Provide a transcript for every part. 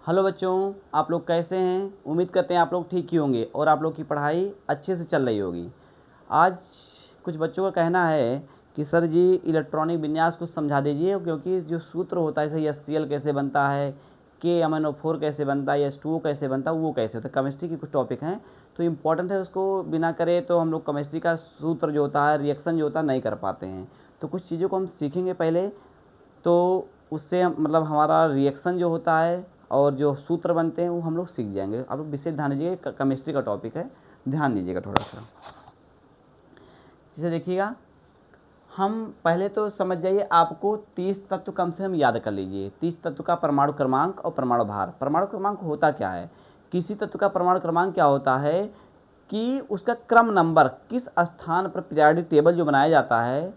Hello बच्चों, आप लोग कैसे हैं। उम्मीद करते हैं आप लोग ठीक ही होंगे और आप लोग की पढ़ाई अच्छे से चल रही होगी। आज कुछ बच्चों का कहना है कि सर जी इलेक्ट्रॉनिक विन्यास कुछ समझा दीजिए, क्योंकि जो सूत्र होता है जैसे HCl कैसे बनता है, KMnO4 कैसे बनता है, H2O कैसे बनता है, वो कैसे होता है। केमिस्ट्री की कुछ टॉपिक हैं तो इम्पॉर्टेंट है, उसको बिना करे तो हम लोग केमिस्ट्री का सूत्र जो होता है, रिएक्शन जो होता है, नहीं कर पाते हैं। तो कुछ चीज़ों को हम सीखेंगे पहले, तो उससे मतलब हमारा रिएक्शन जो होता है और जो सूत्र बनते हैं वो हम लोग सीख जाएंगे। आप लोग विशेष ध्यान दीजिएगा, केमिस्ट्री का टॉपिक है, ध्यान दीजिएगा थोड़ा सा। जैसे देखिएगा, हम पहले तो समझ जाइए, आपको 30 तत्व कम से कम याद कर लीजिए। 30 तत्व का परमाणु क्रमांक और परमाणु भार। परमाणु क्रमांक होता क्या है, किसी तत्व का परमाणु क्रमांक क्या होता है कि उसका क्रम नंबर किस स्थान पर पीरियोडिक टेबल जो बनाया जाता है,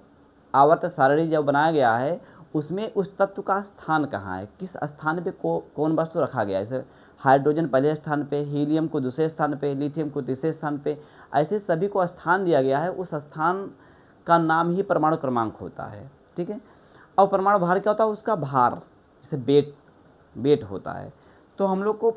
आवर्त सारणी जब बनाया गया है, उसमें उस तत्व का स्थान कहाँ है, किस स्थान पे कौन वस्तु रखा गया है। जैसे हाइड्रोजन पहले स्थान पे, हीलियम को दूसरे स्थान पे, लिथियम को तीसरे स्थान पे, ऐसे सभी को स्थान दिया गया है। उस स्थान का नाम ही परमाणु क्रमांक होता है। ठीक है। और परमाणु भार क्या होता है, उसका भार, जैसे वेट होता है। तो हम लोग को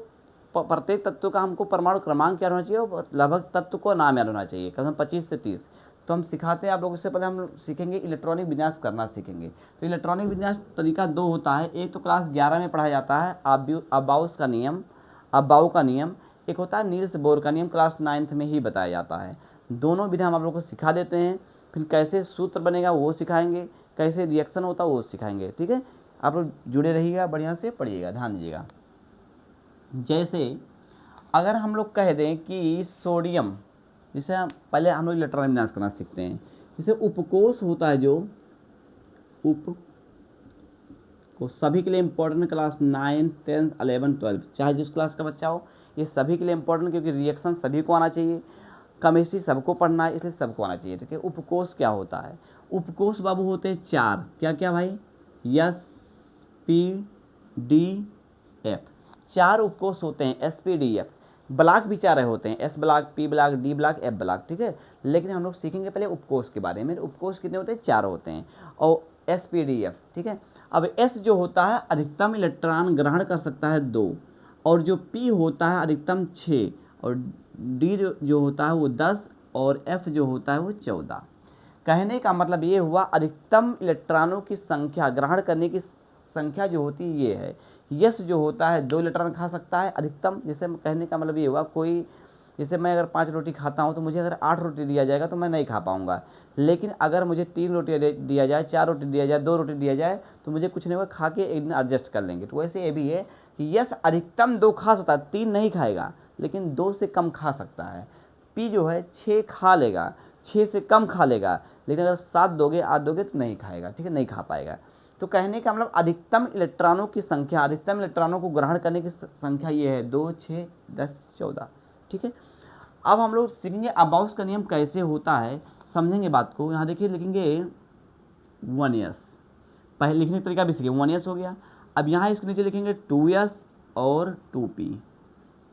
प्रत्येक तत्व का हमको परमाणु क्रमांक क्या होना चाहिए, और लगभग तत्व को नाम याद होना चाहिए, कम से कम 25 से 30। तो हम सिखाते हैं आप लोग। इससे पहले हम सीखेंगे इलेक्ट्रॉनिक विन्यास करना सीखेंगे। तो इलेक्ट्रॉनिक विन्यास तरीका दो होता है। एक तो क्लास 11 में पढ़ाया जाता है, अबाउस का नियम, अबाउ का नियम। एक होता है नील्स बोर का नियम, क्लास 9th में ही बताया जाता है। दोनों विधा हम आप लोग को सिखा देते हैं। फिर कैसे सूत्र बनेगा वो सिखाएंगे, कैसे रिएक्शन होता है वो सिखाएंगे। ठीक है, आप लोग जुड़े रहिएगा, बढ़िया से पढ़िएगा, ध्यान दीजिएगा। जैसे अगर हम लोग कह दें कि सोडियम, जैसे पहले हम लोग इलेक्ट्रॉनिक विन्यास करना सीखते हैं। जैसे उपकोष होता है, जो उप को सभी के लिए इम्पोर्टेंट, क्लास 9, 10, 11, 12, चाहे जिस क्लास का बच्चा हो, ये सभी के लिए इम्पोर्टेंट, क्योंकि रिएक्शन सभी को आना चाहिए। केमिस्ट्री सबको पढ़ना है, इसलिए सबको आना चाहिए। ठीक है। उपकोष क्या होता है, उपकोष बाबू होते हैं 4। क्या क्या भाई, SPDF, 4 उपकोष होते हैं। SPDF ब्लॉक भी 4 होते हैं, S block, P block, D block, F block. ठीक है। लेकिन हम लोग सीखेंगे पहले उपकोष के बारे में। उपकोष कितने होते हैं, 4 होते हैं, और SPDF। ठीक है। अब S जो होता है अधिकतम इलेक्ट्रॉन ग्रहण कर सकता है 2, और जो P होता है अधिकतम 6, और D जो होता है वो 10, और F जो होता है वो 14। कहने का मतलब ये हुआ, अधिकतम इलेक्ट्रॉनों की संख्या, ग्रहण करने की संख्या जो होती है ये है। यस जो होता है 2 इलेक्ट्रॉन खा सकता है अधिकतम। जैसे कहने का मतलब ये हुआ, कोई जैसे मैं अगर 5 रोटी खाता हूँ तो मुझे अगर 8 रोटी दिया जाएगा तो मैं नहीं खा पाऊँगा। लेकिन अगर मुझे 3 रोटी दिया जाए, 4 रोटी दिया जाए, 2 रोटी दिया जाए, तो मुझे कुछ नहीं होगा, खा के एक दिन एडजस्ट कर लेंगे। तो वैसे ये भी है कि यस अधिकतम 2 खा सकता है, 3 नहीं खाएगा, लेकिन 2 से कम खा सकता है। पी जो है 6 खा लेगा, 6 से कम खा लेगा, लेकिन अगर 7 दोगे, 8 दोगे तो नहीं खाएगा। ठीक है, नहीं खा पाएगा। तो कहने का मतलब अधिकतम इलेक्ट्रॉनों की संख्या, अधिकतम इलेक्ट्रॉनों को ग्रहण करने की संख्या ये है 2, 6, 10, 14। ठीक है। अब हम लोग सीखेंगे अबाउस का नियम कैसे होता है, समझेंगे बात को। यहाँ देखिए लिखेंगे 1s, पहले लिखने का तरीका भी सीखेंगे। 1s हो गया। अब यहाँ इसके नीचे लिखेंगे 2s और 2p।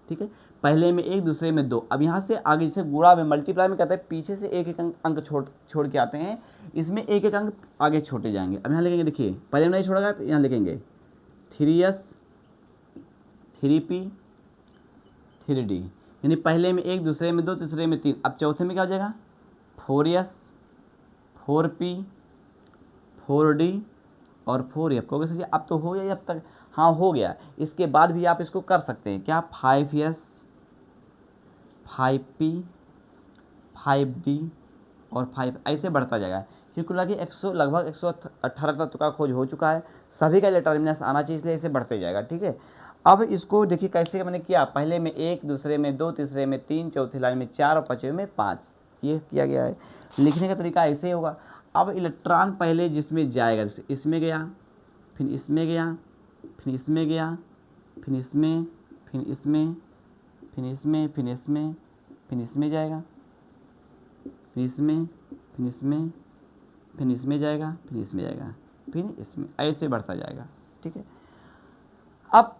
ठीक है, पहले में 1, दूसरे में 2। अब यहाँ से आगे जैसे गुणा में, मल्टीप्लाई में कहते हैं, पीछे से एक एक अंक छोड़ के आते हैं, इसमें एक एक अंक आगे छोटे जाएंगे। अब यहाँ लिखेंगे, देखिए पहले में नहीं छोड़ा गया, यहाँ लिखेंगे 3s, 3p, 3d, यानी पहले में 1, दूसरे में 2, तीसरे में 3। अब चौथे में क्या हो जाएगा, 4s, 4p, 4d और 4f। कहोगे सर अब तो हो गया अब तक, हाँ हो गया। इसके बाद भी आप इसको कर सकते हैं क्या, 5s, 5p, 5d और 5, ऐसे बढ़ता जाएगा। क्योंकि लगभग 118 तत्व का खोज हो चुका है। सभी का इलेक्ट्रॉनिक विन्यास आना चाहिए, इसलिए इसे बढ़ते जाएगा। ठीक है। अब इसको देखिए कैसे मैंने किया, पहले में 1, दूसरे में 2, तीसरे में 3, चौथी लाइन में 4 और पाँचवें में 5, ये किया गया है। लिखने का तरीका ऐसे होगा। अब इलेक्ट्रॉन पहले जिसमें जाएगा, जैसे इसमें गया, फिर इसमें गया, फिर इसमें गया, फिर इसमें, फिर इसमें, फिर इसमें, फिर इसमें, फिर इसमें जाएगा, फिर इसमें, फिर इसमें, फिर इसमें जाएगा, फिर इसमें जाएगा, फिर इसमें, ऐसे बढ़ता जाएगा। ठीक है। अब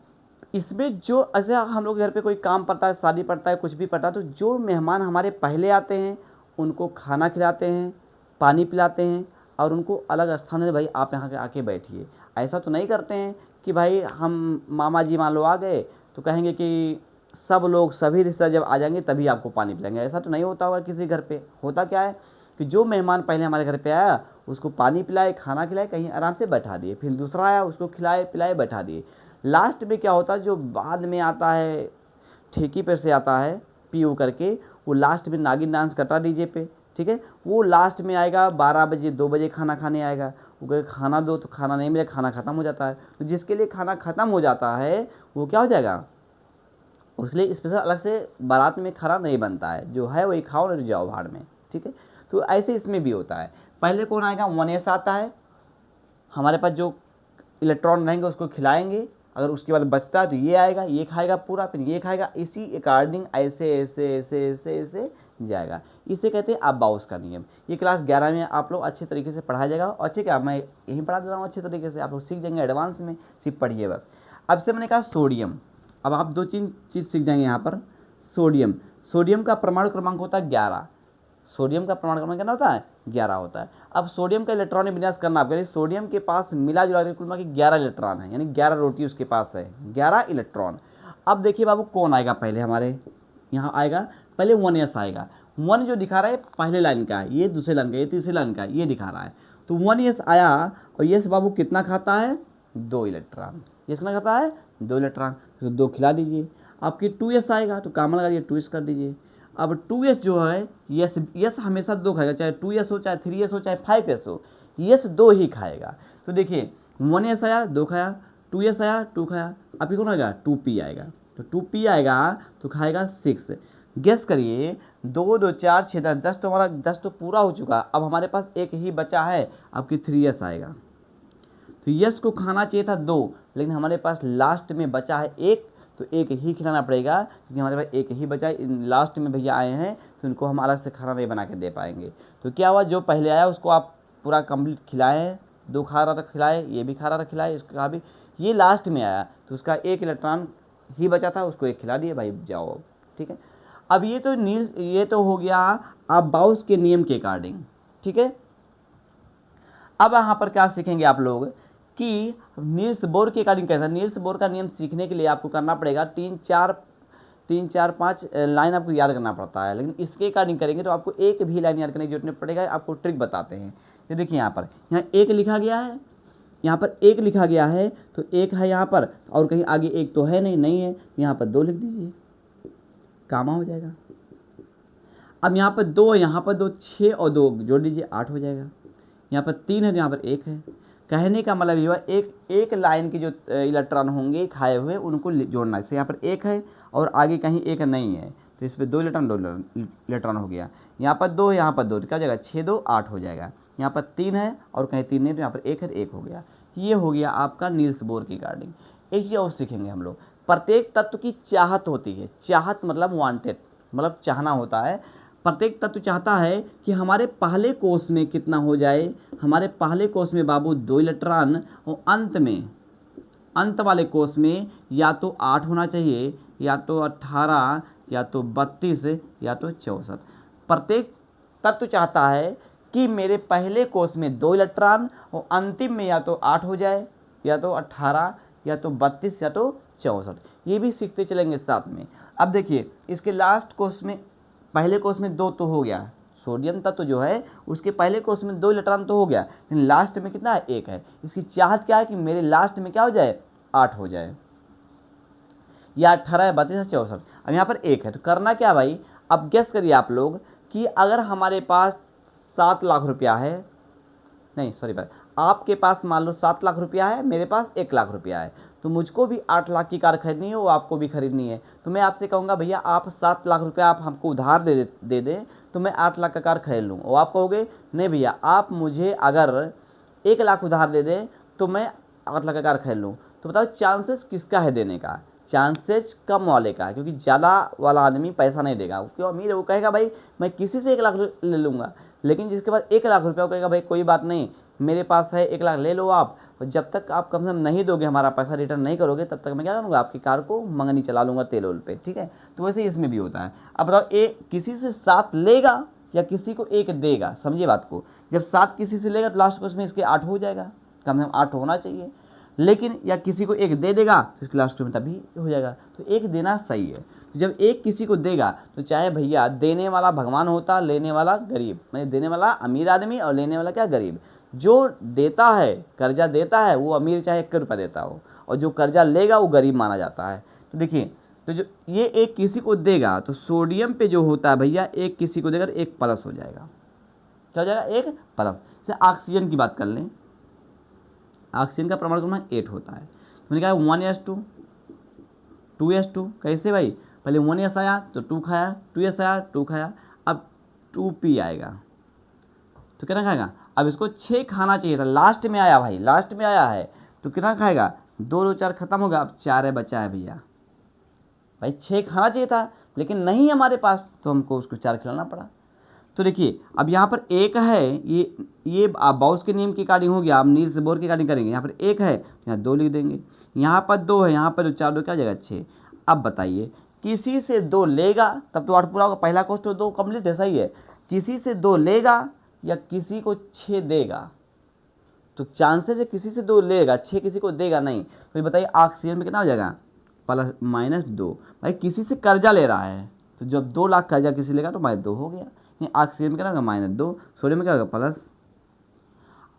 इसमें जो ऐसा हम लोग घर पे कोई काम पड़ता है, शादी पड़ता है, कुछ भी पड़ता है, तो जो मेहमान हमारे पहले आते हैं उनको खाना खिलाते हैं, पानी पिलाते हैं, और उनको अलग स्थान में, भाई आप यहाँ के आके बैठिए। ऐसा तो नहीं करते हैं कि भाई हम मामा जी मान लो आ गए तो कहेंगे कि सब लोग सभी रिश्तेदार जब आ जाएंगे तभी आपको पानी पिलाएंगे। ऐसा तो नहीं होता होगा किसी घर पे। होता क्या है कि जो मेहमान पहले हमारे घर पे आया उसको पानी पिलाए, खाना खिलाए, कहीं आराम से बैठा दिए, फिर दूसरा आया उसको खिलाए पिलाए बैठा दिए। लास्ट में क्या होता है, जो बाद में आता है ठेकी पे से आता है पी ओ करके, वो लास्ट में नागिन डांस करता डीजे पे, ठीक है। वो लास्ट में आएगा 12 बजे 2 बजे खाना खाने आएगा। वो कहे खाना दो तो खाना नहीं मिले, खाना ख़त्म हो जाता है। तो जिसके लिए खाना ख़त्म हो जाता है वो क्या हो जाएगा, उसके लिए स्पेशल अलग से बारात में खाना नहीं बनता है, जो है वही खाओ नहीं जाओ भाड़ में, ठीक है। तो ऐसे इसमें भी होता है। पहले कौन आएगा, 1s आता है, हमारे पास जो इलेक्ट्रॉन रहेंगे उसको खिलाएंगे, अगर उसके बाद बचता है तो ये आएगा, ये खाएगा पूरा, फिर ये खाएगा, इसी अकॉर्डिंग ऐसे ऐसे ऐसे ऐसे ऐसे जाएगा। इसे कहते हैं अबाउस का नियम। ये क्लास 11 में आप लोग अच्छे तरीके से पढ़ाया जाएगा। और अच्छे क्या, मैं यहीं पढ़ा दे रहा हूँ अच्छे तरीके से, आप लोग सीख जाएंगे एडवांस में, सिर्फ पढ़िए बस। अब से मैंने कहा सोडियम, अब आप 2-3 चीज़ सीख जाएंगे यहाँ पर। सोडियम का परमाणु क्रमांक होता है 11। सोडियम का परमाणु क्रमांक कितना होता है, 11 होता है। अब सोडियम का इलेक्ट्रॉनिक विन्यास करना आपके लिए, सोडियम के पास मिला जुला के कुल मिला के 11 इलेक्ट्रॉन है, यानी 11 रोटी उसके पास है, 11 इलेक्ट्रॉन। अब देखिए बाबू कौन आएगा पहले, हमारे यहाँ आएगा पहले 1s आएगा। 1 जो दिखा रहा है पहले लाइन का है, ये दूसरे लाइन का, ये तीसरे लाइन का, ये दिखा रहा है। तो 1s आया और यस बाबू कितना खाता है, 2 इलेक्ट्रॉन। ये कितना खाता है, 2 इलेक्ट्रॉन, तो 2 खिला दीजिए। आपकी 2s आएगा तो कामन लगा दीजिए, 2s कर दीजिए। अब 2s जो है, यस हमेशा 2 खाएगा, चाहे 2s हो, चाहे 3s हो, चाहे 5s हो, यस 2 ही खाएगा। तो देखिए 1s आया 2 खाया, 2s आया 2 खाया, आपकी कौन आएगा, 2p आएगा। तो 2p आएगा तो खाएगा 6। गेस करिए 2 2 4 6 10, 10 तो हमारा 10 तो पूरा हो चुका। अब हमारे पास एक ही बचा है, आपकी 3s आएगा। तो यस को खाना चाहिए था 2, लेकिन हमारे पास लास्ट में बचा है 1, तो 1 ही खिलाना पड़ेगा, क्योंकि हमारे पास 1 ही बचा है। लास्ट में भैया आए हैं तो उनको हम अलग से खाना नहीं बना के दे पाएंगे। तो क्या हुआ, जो पहले आया उसको आप पूरा कंप्लीट खिलाए, 2 खा रहा था खिलाए, ये भी खा रहा था खिलाए, इसका भी। ये लास्ट में आया तो उसका 1 इलेक्ट्रॉन ही बचा था, उसको 1 खिला दिए, भाई जाओ, ठीक है। अब ये तो हो गया आप बाउस के नियम के अकॉर्डिंग, ठीक है। अब यहाँ पर क्या सीखेंगे आप लोग कि नील्स बोर के अकॉर्डिंग कैसा। नील्स बोर का नियम सीखने के लिए आपको करना पड़ेगा 3-4-5 लाइन आपको याद करना पड़ता है, लेकिन इसके अकॉर्डिंग करेंगे तो आपको एक भी लाइन याद करने की जरूरत नहीं पड़ेगा। आपको ट्रिक बताते हैं। ये देखिए यहाँ पर, यहाँ 1 लिखा गया है, यहाँ पर 1 लिखा गया है, तो 1 है यहाँ पर, और कहीं आगे 1 तो है नहीं है, यहाँ पर 2 लिख दीजिए, कामा हो जाएगा। अब यहाँ पर 2 है, यहाँ पर 2, 6 और 2 जोड़ दीजिए, 8 हो जाएगा। यहाँ पर 3 है तो यहाँ पर 1 है। कहने का मतलब ये हुआ एक लाइन के जो इलेक्ट्रॉन होंगे खाए हुए उनको जोड़ना है। जैसे यहाँ पर 1 है और आगे कहीं 1 नहीं है, तो इस पर 2 इलेक्ट्रॉन हो गया। यहाँ पर 2 है, यहाँ पर 2, तो क्या हो जाएगा, 6 2 8 हो जाएगा। यहाँ पर 3 है और कहीं 3 नहीं, तो यहाँ पर 1 है, 1 हो गया। ये हो गया आपका नील्स बोर की गार्डिंग। एक चीज़ और सीखेंगे हम लोग, प्रत्येक तत्व की चाहत होती है। चाहत मतलब वांटेड, मतलब चाहना होता है। प्रत्येक तत्व चाहता है कि हमारे पहले कोष में कितना हो जाए, हमारे पहले कोष में बाबू 2 इलेक्ट्रॉन, और अंत वाले कोष में या तो 8 होना चाहिए, या तो 18, या तो 32, या तो 64। प्रत्येक तत्व चाहता है कि मेरे पहले कोष में 2 इलेक्ट्रॉन और अंतिम में या तो 8 हो जाए, या तो 18, या तो 32, या तो 64। ये भी सीखते चलेंगे साथ में। अब देखिए इसके लास्ट कोष में, पहले कोष में 2 तो हो गया, सोडियम तत्व जो है उसके पहले कोष में 2 इलेक्ट्रॉन तो हो गया, लेकिन लास्ट में कितना है, 1 है। इसकी चाहत क्या है कि मेरे लास्ट में क्या हो जाए, 8 हो जाए, या 18, 32, 64। अब यहाँ पर 1 है, तो करना क्या भाई, अब गेस करिए आप लोग कि अगर हमारे पास 7 लाख रुपया है, नहीं सॉरी भाई, आपके पास मान लो 7 लाख रुपया है, मेरे पास 1 लाख रुपया है, तो मुझको भी 8 लाख की कार खरीदनी है, वो आपको भी खरीदनी है। तो मैं आपसे कहूँगा भैया आप 7 लाख रुपया आप हमको उधार दे दें, तो मैं 8 लाख का कार खरीद लूँ। और आप कहोगे नहीं भैया आप मुझे अगर 1 लाख उधार दे दें तो मैं 8 लाख का कार खरीद लूँ। तो बताओ चांसेस किसका है देने का, चांसेस कम वाले का है, क्योंकि ज़्यादा वाला आदमी पैसा नहीं देगा। क्यों अमीर है वो कहेगा भाई मैं किसी से 1 लाख ले लूँगा, लेकिन जिसके पास 1 लाख रुपया वो कहेगा भाई कोई बात नहीं मेरे पास है 1 लाख ले लो आप, और जब तक आप कम से कम नहीं दोगे, हमारा पैसा रिटर्न नहीं करोगे, तब तक मैं क्या करूँगा, आपकी कार को मंगनी चला लूँगा तेल ओल पे, ठीक है। तो वैसे ही इसमें भी होता है। अब बताओ किसी से 7 लेगा या किसी को 1 देगा, समझिए बात को। जब 7 किसी से लेगा तो लास्ट को उसमें इसके 8 हो जाएगा, कम से कम 8 होना चाहिए। लेकिन या किसी को एक दे देगा तो इसके लास्ट में तभी हो जाएगा। तो एक देना सही है। तो जब एक किसी को देगा तो चाहे भैया देने वाला भगवान होता, लेने वाला गरीब, मतलब देने वाला अमीर आदमी और लेने वाला क्या, गरीब। जो देता है, कर्जा देता है, वो अमीर चाहे 1 रुपया देता हो, और जो कर्जा लेगा वो गरीब माना जाता है। तो देखिए, तो जो ये एक किसी को देगा तो सोडियम पे जो होता है भैया, एक किसी को देगा तो एक प्लस हो जाएगा। क्या हो जाएगा, एक प्लस। जैसे ऑक्सीजन की बात कर लें, ऑक्सीजन का परमाणु क्रमांक 8 होता है। तो मैंने कहा 1s2 2s2, कैसे भाई, पहले 1s आया तो 2 खाया, 2s आया 2 खाया, अब 2p आएगा तो कितना खाएगा। अब इसको 6 खाना चाहिए था, लास्ट में आया भाई, लास्ट में आया है तो कितना खाएगा, 2 2 4 खत्म होगा, अब 4 बचा है भैया। भाई 6 खाना चाहिए था लेकिन नहीं हमारे पास, तो हमको उसको 4 खिलाना पड़ा। तो देखिए अब यहाँ पर एक है, ये आप बाउस के नियम की अकॉर्डिंग हो गया, आप नील्स बोर की अकॉर्डिंग करेंगे। यहाँ पर एक है, यहाँ 2 लिख देंगे, यहाँ पर 2 है, यहाँ पर 4 2 क्या जगह 6। अब बताइए, किसी से 2 लेगा तब तो 8 पूरा होगा, पहला क्वेश्चन 2 कंप्लीट है, सही है। किसी से 2 लेगा या किसी को 6 देगा, तो चांसेस है किसी से 2 लेगा, 6 किसी को देगा नहीं। तो ये बताइए ऑक्सीजन में कितना हो जाएगा, प्लस -2। भाई किसी से कर्जा ले रहा है, तो जब 2 लाख कर्जा किसी लेगा तो -2 हो गया। ऑक्सीजन में क्या होगा, -2, सोडियम में क्या होगा, प्लस।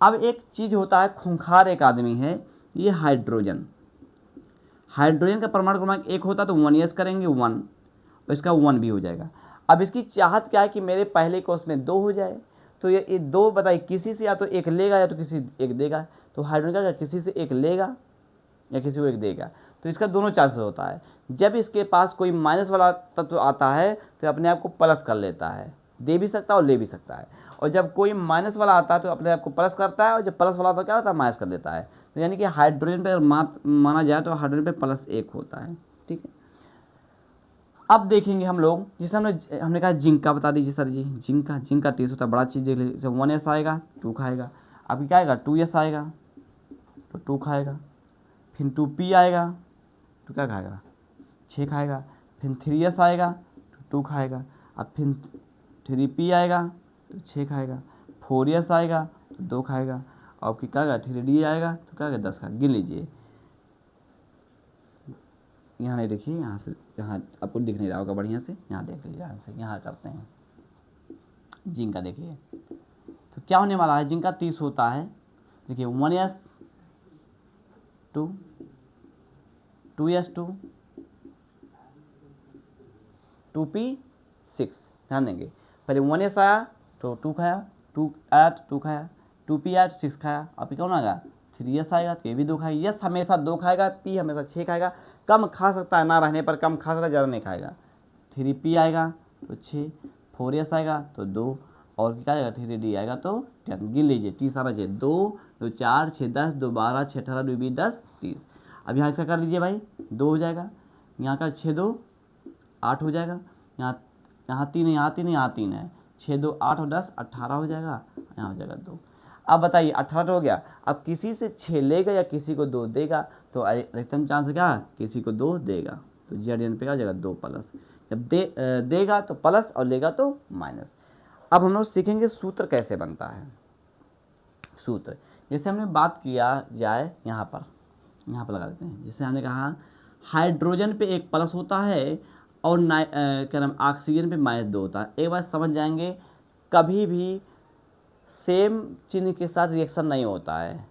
अब एक चीज़ होता है, खूंखार एक आदमी है, ये हाइड्रोजन। हाइड्रोजन का परमाणु क्रमांक 1 होता तो 1s करेंगे 1, और इसका 1 भी हो जाएगा। अब इसकी चाहत क्या है कि मेरे पहले कोर्स में 2 हो जाए, तो ये 2 बताइए, किसी से या तो 1 लेगा या तो किसी 1 देगा। तो हाइड्रोजन का किसी से 1 लेगा या किसी को 1 देगा, तो इसका दोनों चांसेस होता है। जब इसके पास कोई माइनस वाला तत्व आता है तो अपने आप को प्लस कर लेता है, दे भी सकता है और ले भी सकता है। और जब कोई माइनस वाला आता है तो अपने आप को प्लस करता है, और जब प्लस वाला आता है क्या होता है, माइनस कर देता है। तो यानी कि हाइड्रोजन पे माना जाए तो हाइड्रोजन पे +1 होता है, ठीक है। अब देखेंगे हम लोग, जैसे हमने कहा जिंक का बता दीजिए सर जी। जिंक का 30 होता है, बड़ा चीज़ देख लीजिए। जब 1s आएगा 2 खाएगा, अभी क्या आएगा 2s आएगा तो 2 खाएगा, फिर 2p आएगा तो क्या खाएगा, 6 खाएगा, फिर 3s आएगा तो 2 खाएगा, अब फिर 3p आएगा तो 6 खाएगा, 4s आएगा तो 2 खाएगा, और फिर क्या आएगा 3d आएगा तो क्या आएगा 10 खाएगा। गिन लीजिए, यहाँ नहीं देखिए, यहाँ से, यहाँ आपको दिख नहीं रहा होगा बढ़िया से, यहाँ देख लीजिए, यहाँ से यहाँ करते हैं। जिंक का देखिए तो क्या होने वाला है, जिंक का 30 होता है। देखिए 1s 2 2s 2 2p 6, ध्यान देंगे। पहले 1s आया तो 2 खाया, 2 आया तो 2 खाया, 2p आया तो 6 खाया, अब कौन आएगा 3s आएगा तो ये भी 2 खाएगा। यस हमेशा 2 खाएगा, p हमेशा 6 खाएगा, कम खा सकता है, ना रहने पर कम खा सकता है, ज़्यादा नहीं खाएगा। 3p आएगा तो 6, 4s आएगा तो 2, और क्या आएगा 3d आएगा तो 10। गिन लीजिए 30 आना चाहिए, 2 2 4 6 10 2 12 6 18 2 20 10 30। अब यहाँ इसका कर लीजिए भाई, 2 हो जाएगा, यहाँ का 6 2 8 हो जाएगा, यहाँ यहाँ 3 है, यहाँ 3 है, यहाँ 3 है, 6 2 8 और 10 18 हो जाएगा, यहाँ हो जाएगा 2। अब बताइए 18 हो गया। अब किसी से 6 लेगा या किसी को 2 देगा, तो अधिकतम चांस क्या, किसी को 2 देगा, तो जेडन पे क्या हो जाएगा 2 प्लस। जब देगा तो प्लस और लेगा तो माइनस। अब हम लोग सीखेंगे सूत्र कैसे बनता है। सूत्र जैसे हमने बात किया जाए, यहाँ पर लगा देते हैं। जैसे हमने कहा हाइड्रोजन पे 1 प्लस होता है और क्या नाम ऑक्सीजन पे -2 होता है। एक बात समझ जाएंगे, कभी भी सेम चिन्ह के साथ रिएक्शन नहीं होता है,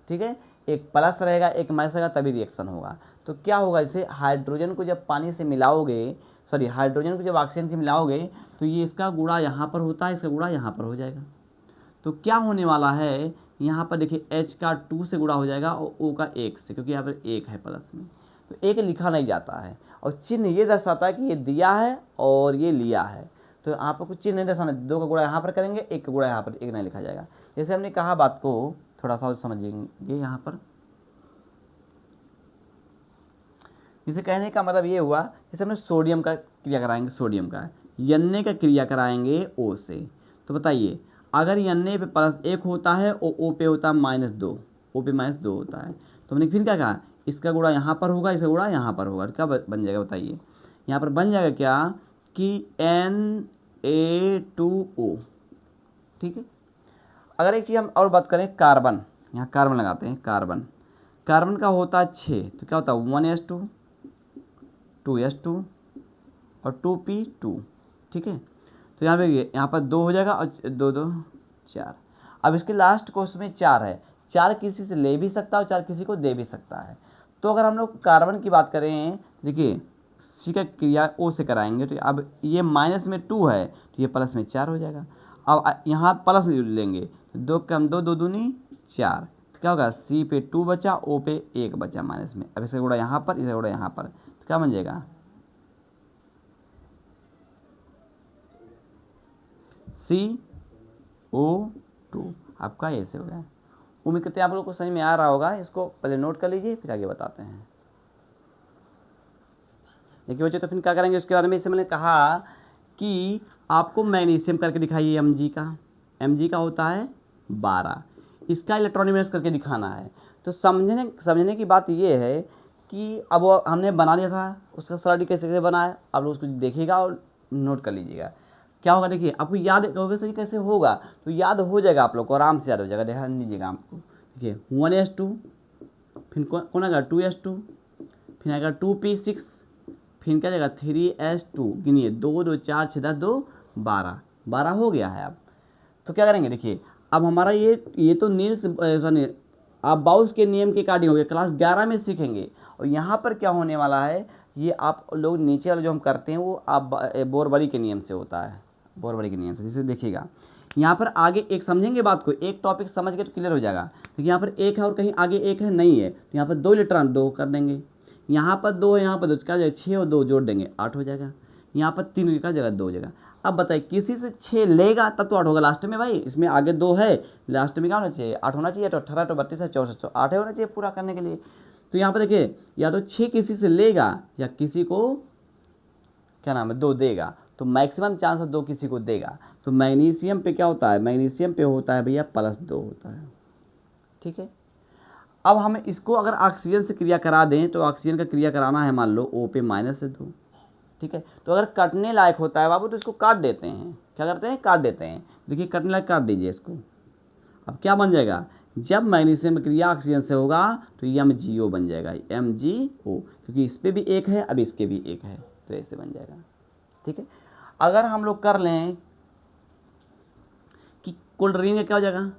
ठीक है। एक प्लस रहेगा एक माइनस रहेगा तभी रिएक्शन होगा। तो क्या होगा, जैसे हाइड्रोजन को जब पानी से मिलाओगे, सॉरी हाइड्रोजन को जब ऑक्सीजन से मिलाओगे तो ये इसका गुणा यहाँ पर होता है, इसका गुणा यहाँ पर हो जाएगा। तो क्या होने वाला है, यहाँ पर देखिए H का 2 से गुणा हो जाएगा और O का 1 से, क्योंकि यहाँ पर 1 है प्लस में, तो 1 लिखा नहीं जाता है, और चिन्ह ये दर्शाता है कि ये दिया है और ये लिया है। तो आपको कुछ चिन्ह नहीं दर्शाना, 2 का गुणा यहाँ पर करेंगे, 1 का गुणा यहाँ पर, 1 नहीं लिखा जाएगा। जैसे हमने कहा, बात को थोड़ा सा समझेंगे। यहाँ पर इसे कहने का मतलब ये हुआ, जैसे हमने सोडियम का क्रिया कराएंगे, सोडियम का Na का क्रिया कराएंगे O से, तो बताइए अगर Na पे +1 होता है और O पे होता है -2, O पे -2 होता है, तो हमने फिर क्या कहा, इसका गुणा यहाँ पर होगा, इसका गुणा यहाँ पर होगा, क्या बन जाएगा बताइए। यहाँ पर बन जाएगा क्या कि Na2O, ठीक है। अगर एक चीज़ हम और बात करें, कार्बन, यहाँ कार्बन लगाते हैं, कार्बन कार्बन का होता है 6, तो क्या होता है 1s2 2s2 और 2p2, ठीक है। तो यहाँ पे यहाँ पर 2 हो जाएगा और 2 2 4। अब इसके लास्ट क्वेश्चन में 4 है, 4 किसी से ले भी सकता है और 4 किसी को दे भी सकता है। तो अगर हम लोग कार्बन की बात करें, देखिए सी का क्रिया ओ से कराएंगे, तो अब ये माइनस में 2 है तो ये प्लस में 4 हो जाएगा। अब यहाँ प्लस लेंगे, 2 कम 2 2 दूनी 4, तो क्या होगा सी पे 2 बचा, ओ पे 1 बचा माइनस में। अब इसका गुणा यहाँ पर, इसका गुणा यहाँ पर, तो क्या बन जाएगा CO2 आपका ऐसे हो गया। उम्मीद करते हैं आप लोगों को समझ में आ रहा होगा। इसको पहले नोट कर लीजिए, फिर आगे बताते हैं। देखिए बच्चों, तो फिर क्या करेंगे उसके बारे में। इससे मैंने कहा कि आपको मैग्नीशियम करके दिखाइए Mg का होता है 12, इसका इलेक्ट्रॉनिक बैलेंस करके दिखाना है। तो समझने की बात ये है कि अब वो हमने बना लिया था, उसका स्लाइड कैसे बनाया, आप लोग उसको देखिएगा और नोट कर लीजिएगा क्या होगा। देखिए आपको याद होगा सही कैसे होगा, तो याद हो जाएगा आप लोग को, आराम से याद हो जाएगा। ध्यान दीजिएगा आपको। देखिए 1s2, फिर कौन आएगा 2s2, फिर आएगा 2p6, फिर क्या जाएगा 3s2। गिनिए 2 2 4 6 10 2 12 हो गया है। अब तो क्या करेंगे, देखिए अब हमारा ये तो नील्स सॉरी आप बाउस के नियम के अकॉर्डिंग हो गया, क्लास 11 में सीखेंगे। और यहाँ पर क्या होने वाला है, ये आप लोग नीचे वाला जो हम करते हैं वो आप बोरबरी के नियम से होता है, बोरबरी के नियम से। जैसे देखिएगा यहाँ पर आगे एक समझेंगे बात को, एक टॉपिक समझ के तो क्लियर हो जाएगा। तो यहाँ पर 1 है और कहीं आगे 1 है नहीं है, तो यहाँ पर 2 इलेक्ट्रॉन 2 कर देंगे, यहाँ पर 2 है, यहाँ पर 2, क्या जाएगा 6 और 2 जोड़ देंगे 8 हो जाएगा। यहाँ पर 3 का जगह 2 हो जाएगा। अब बताइए किसी से 6 लेगा तब तो 8 होगा लास्ट में भाई, इसमें आगे 2 है, लास्ट में क्या होना चाहिए 8 होना चाहिए। तो 18 तो 32 है 64, 8 होना चाहिए पूरा करने के लिए। तो यहाँ पर देखिए या तो 6 किसी से लेगा या किसी को क्या नाम है 2 देगा, तो मैक्सिमम चांस है 2 किसी को देगा। तो मैग्नीशियम पे क्या होता है, मैग्नीशियम पे होता है भैया +2 होता है, ठीक है। अब हम इसको अगर ऑक्सीजन से क्रिया करा दें, तो ऑक्सीजन का क्रिया कराना है मान लो O पे -2, ठीक है। तो अगर काटने लायक होता है बाबू तो इसको काट देते हैं, क्या करते हैं काट देते हैं। देखिए काटने लायक काट दीजिए इसको। अब क्या बन जाएगा, जब मैग्नीशियम क्रिया ऑक्सीजन से होगा तो MgO बन जाएगा, MgO, क्योंकि इस पर भी 1 है, अब इसके भी 1 है, तो ऐसे बन जाएगा, ठीक है। अगर हम लोग कर लें कि क्लोरीन का क्या हो जाएगा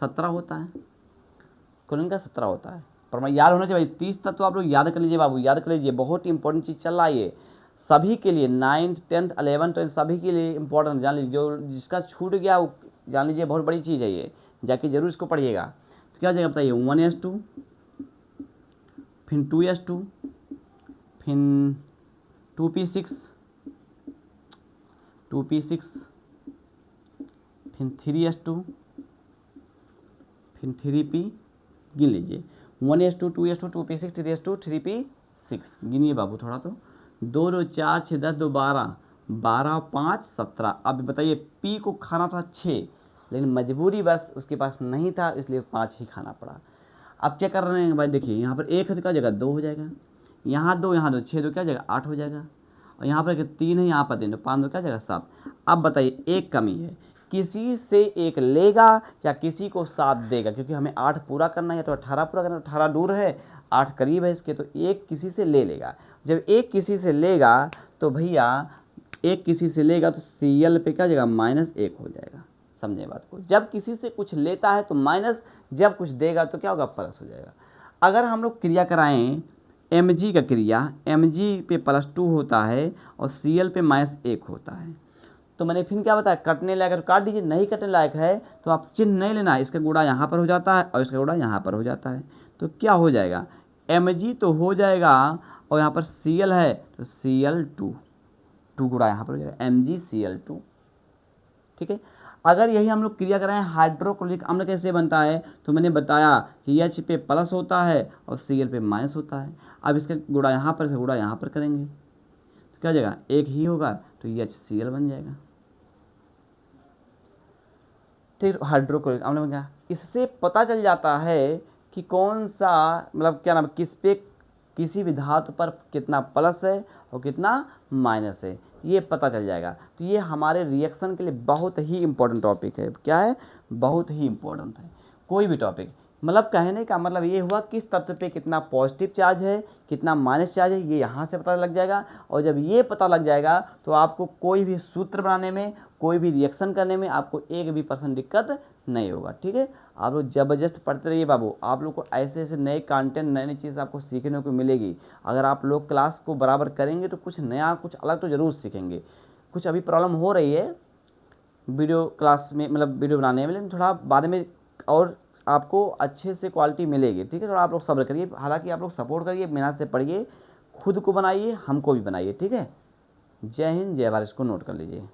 17 होता है, क्लोरीन का 17 होता है, पर मैं याद होना चाहिए भाई 30 तक तो आप लोग याद कर लीजिए बाबू, याद कर लीजिए, बहुत इंपॉर्टेंट चीज़ चल रहा है ये सभी के लिए, 9th 10th 11th 12 सभी के लिए इंपॉर्टेंट, जान लीजिए। जो जिसका छूट गया वो जान लीजिए बहुत बड़ी चीज़ है ये, जाके जरूर इसको पढ़िएगा। तो क्या हो जाएगा बताइए 1s2, फिर 2s2, फिर 2p6, फिर 3s2, फिर 3p, गिन लीजिए 1s2 2s2 2p6 3s2 3p6, गिनिए बाबू थोड़ा, तो 2 2 4 6 10 2 12 12 5 17। अब बताइए पी को खाना था 6, लेकिन मजबूरी बस उसके पास नहीं था, इसलिए 5 ही खाना पड़ा। अब क्या कर रहे हैं भाई, देखिए यहाँ पर 1 है, क्या जगह 2 हो जाएगा, यहाँ 2 यहाँ 2 6 2 क्या जगह 8 हो जाएगा, और यहाँ पर 3 है, यहाँ पर 3 तो 5 2 क्या जगह 7। अब बताइए एक कमी है, किसी से 1 लेगा या किसी को 7 देगा, क्योंकि हमें 8 पूरा करना है, तो 18 पूरा करना है, 18 दूर है 8 करीब है इसके, तो 1 किसी से ले लेगा। जब 1 किसी से लेगा तो भैया 1 किसी से लेगा तो Cl पे क्या जाएगा -1 हो जाएगा, समझे बात को। जब किसी से कुछ लेता है तो माइनस, जब कुछ देगा तो क्या होगा प्लस हो जाएगा। अगर हम लोग क्रिया कराएं Mg का क्रिया, Mg पे +2 होता है और Cl पे -1 होता है, तो मैंने फिर क्या बताया कटने लायक है तो काट दीजिए, नहीं कटने लायक है तो आप चिन्ह नहीं लेना, इसका गुणा यहाँ पर हो जाता है और इसका गुणा यहाँ पर हो जाता है, तो क्या हो जाएगा Mg तो हो जाएगा, और यहाँ पर Cl है तो Cl2, 2 गुणा यहाँ पर हो जाएगा MgCl2, ठीक है। अगर यही हम लोग क्रिया कराएं हाइड्रोक्लोरिक अम्ल कैसे बनता है, तो मैंने बताया कि H पे प्लस होता है और Cl पे माइनस होता है। अब इसका गुणा यहाँ पर, गुणा यहाँ पर करेंगे तो क्या हो जाएगा एक ही होगा, तो HCl बन जाएगा, ठीक। हाइड्रोक्लोरिक अम्ल बन गया। इससे पता चल जाता है कि कौन सा मतलब क्या नाम किस पे किसी भी धातु पर कितना प्लस है और कितना माइनस है, ये पता चल जाएगा। तो ये हमारे रिएक्शन के लिए बहुत ही इम्पोर्टेंट टॉपिक है। क्या है, बहुत ही इम्पोर्टेंट है। कोई भी टॉपिक मतलब कहने का मतलब ये हुआ किस तत्व पे कितना पॉजिटिव चार्ज है, कितना माइनस चार्ज है, ये यहाँ से पता लग जाएगा। और जब ये पता लग जाएगा तो आपको कोई भी सूत्र बनाने में, कोई भी रिएक्शन करने में आपको 1% दिक्कत नहीं होगा। ठीक है, आप लोग ज़बरदस्त पढ़ते रहिए बाबू। आप लोग को ऐसे ऐसे नए कंटेंट, नई नई चीज़ आपको सीखने को मिलेगी। अगर आप लोग क्लास को बराबर करेंगे तो कुछ नया, कुछ अलग तो ज़रूर सीखेंगे। कुछ अभी प्रॉब्लम हो रही है वीडियो क्लास में, मतलब वीडियो बनाने में, लेकिन थोड़ा बाद में और आपको अच्छे से क्वालिटी मिलेगी। ठीक है, थोड़ा आप लोग सब्र करिए। हालांकि आप लोग सपोर्ट करिए, मेहनत से पढ़िए, खुद को बनाइए, हमको भी बनाइए। ठीक है, जय हिंद, जय भारत। इसको नोट कर लीजिए।